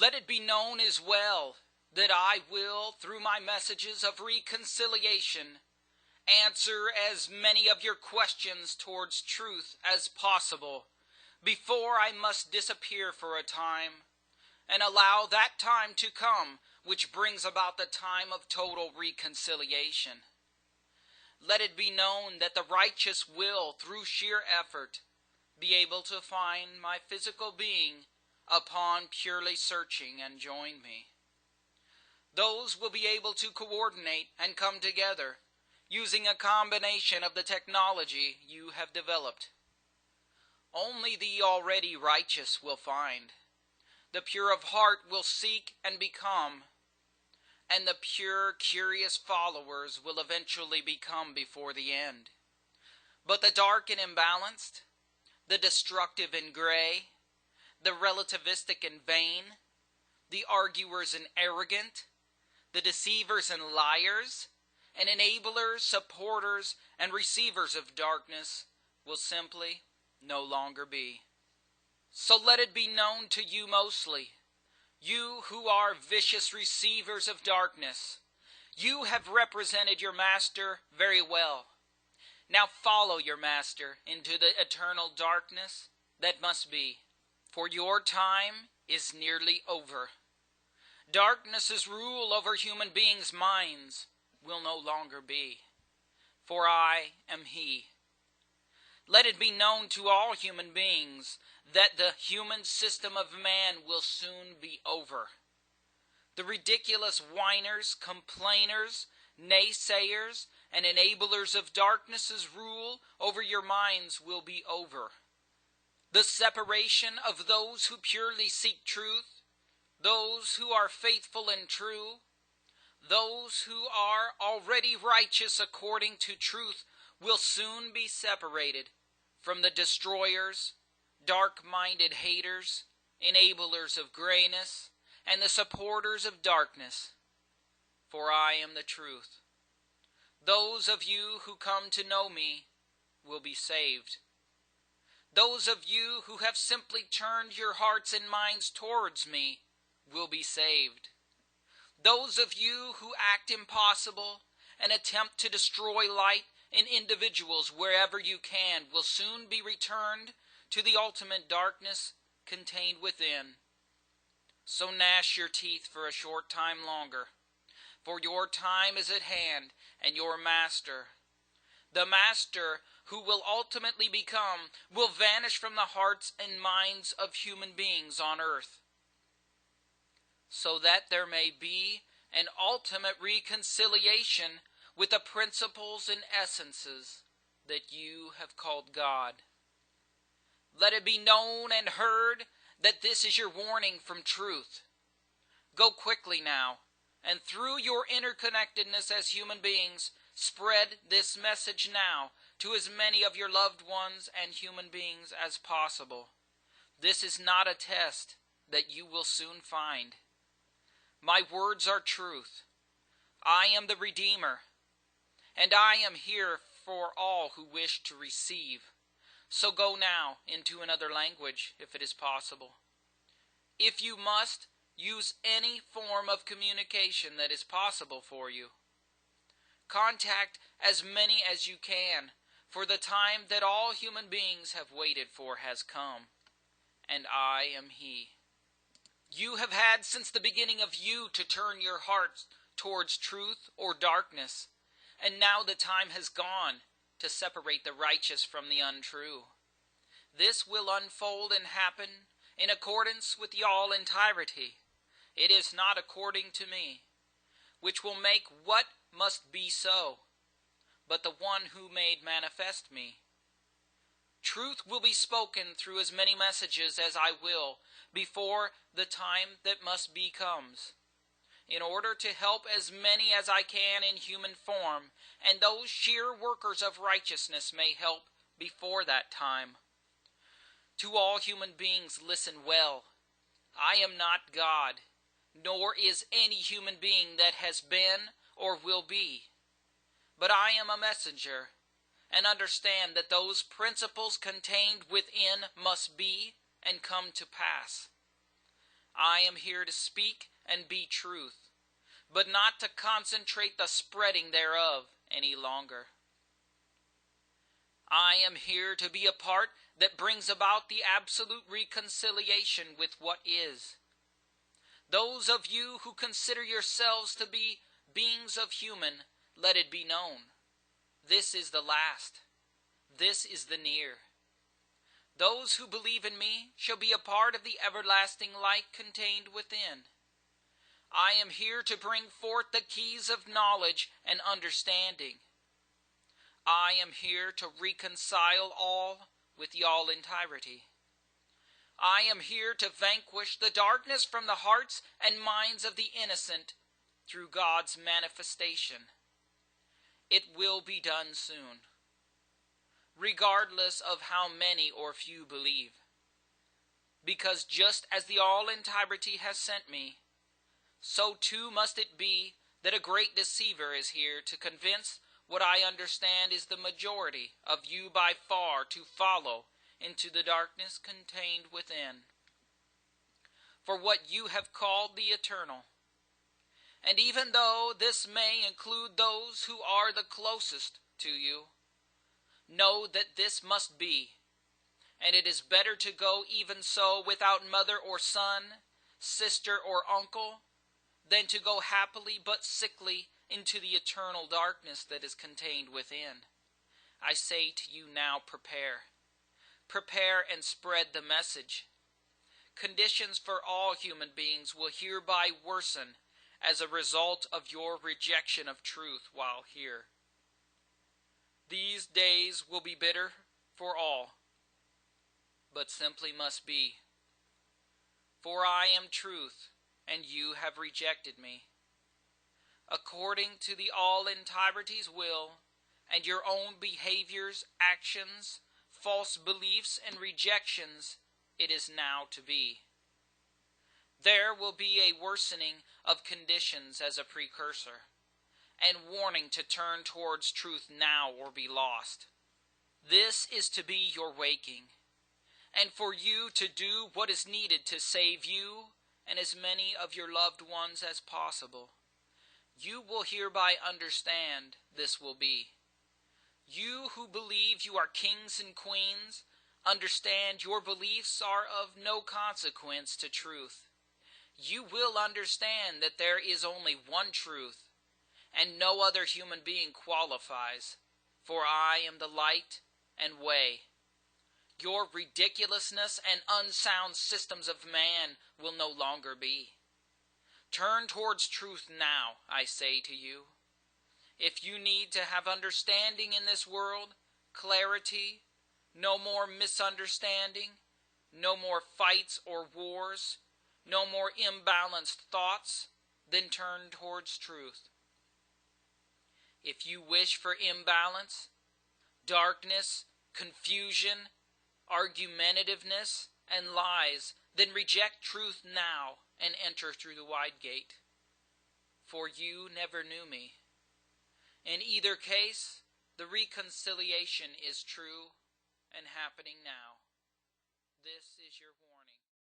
Let it be known as well that I will, through my messages of reconciliation, answer as many of your questions towards truth as possible before I must disappear for a time, and allow that time to come which brings about the time of total reconciliation. Let it be known that the righteous will, through sheer effort, be able to find my physical being upon purely searching and join me. Those will be able to coordinate and come together using a combination of the technology you have developed. Only the already righteous will find. The pure of heart will seek and become, and the pure, curious followers will eventually become before the end. But the dark and imbalanced, the destructive and gray, the relativistic and vain, the arguers and arrogant, the deceivers and liars, and enablers, supporters, and receivers of darkness will simply no longer be. So let it be known to you mostly, you who are vicious receivers of darkness, you have represented your master very well. Now follow your master into the eternal darkness that must be, for your time is nearly over. Darkness's rule over human beings' minds will no longer be, for I am he. Let it be known to all human beings that the human system of man will soon be over. The ridiculous whiners, complainers, naysayers, and enablers of darkness's rule over your minds will be over. The separation of those who purely seek truth, those who are faithful and true, those who are already righteous according to truth will soon be separated from the destroyers, dark-minded haters, enablers of grayness, and the supporters of darkness. For I am the truth. Those of you who come to know me will be saved. Those of you who have simply turned your hearts and minds towards me will be saved. Those of you who act impossible and attempt to destroy light in individuals wherever you can will soon be returned to the ultimate darkness contained within. So gnash your teeth for a short time longer, for your time is at hand, and your master, the master who will ultimately become, will vanish from the hearts and minds of human beings on earth, so that there may be an ultimate reconciliation with the principles and essences that you have called God. Let it be known and heard that this is your warning from truth. Go quickly now, and through your interconnectedness as human beings, spread this message now to as many of your loved ones and human beings as possible. This is not a test that you will soon find. My words are truth. I am the Redeemer, and I am here for all who wish to receive. So go now into another language, if it is possible. If you must, use any form of communication that is possible for you. Contact as many as you can, for the time that all human beings have waited for has come, and I am he. You have had since the beginning of you to turn your hearts towards truth or darkness, and now the time has gone to separate the righteous from the untrue. This will unfold and happen in accordance with the all entirety. It is not according to me, which will make what must be so, but the one who made manifest me. Truth will be spoken through as many messages as I will before the time that must be comes, in order to help as many as I can in human form, and those sheer workers of righteousness may help before that time. To all human beings listen well. I am not God, nor is any human being that has been or will be. But I am a messenger, and understand that those principles contained within must be and come to pass. I am here to speak and be truth, but not to concentrate the spreading thereof any longer. I am here to be a part that brings about the absolute reconciliation with what is. Those of you who consider yourselves to be beings of human, let it be known. This is the last. This is the near. Those who believe in me shall be a part of the everlasting light contained within. I am here to bring forth the keys of knowledge and understanding. I am here to reconcile all with y'all entirety. I am here to vanquish the darkness from the hearts and minds of the innocent through God's manifestation. It will be done soon, regardless of how many or few believe. Because just as the all entirety has sent me, so too must it be that a great deceiver is here to convince what I understand is the majority of you by far to follow into the darkness contained within. For what you have called the eternal, and even though this may include those who are the closest to you, know that this must be, and it is better to go even so without mother or son, sister or uncle, than to go happily but sickly into the eternal darkness that is contained within. I say to you now, prepare. Prepare and spread the message. Conditions for all human beings will hereby worsen as a result of your rejection of truth while here. These days will be bitter for all, but simply must be. For I am truth, and you have rejected me. According to the all-entirety's will, and your own behaviors, actions, false beliefs, and rejections, it is now to be. There will be a worsening of conditions as a precursor, and warning to turn towards truth now or be lost. This is to be your waking, and for you to do what is needed to save you and as many of your loved ones as possible. You will hereby understand this will be. You who believe you are kings and queens, understand your beliefs are of no consequence to truth. You will understand that there is only one truth, and no other human being qualifies, for I am the light and way. Your ridiculousness and unsound systems of man will no longer be. Turn towards truth now, I say to you. If you need to have understanding in this world, clarity, no more misunderstanding, no more fights or wars, no more imbalanced thoughts, then turn towards truth. If you wish for imbalance, darkness, confusion, argumentativeness, and lies, then reject truth now and enter through the wide gate. For you never knew me. In either case, the reconciliation is true and happening now. This is your warning.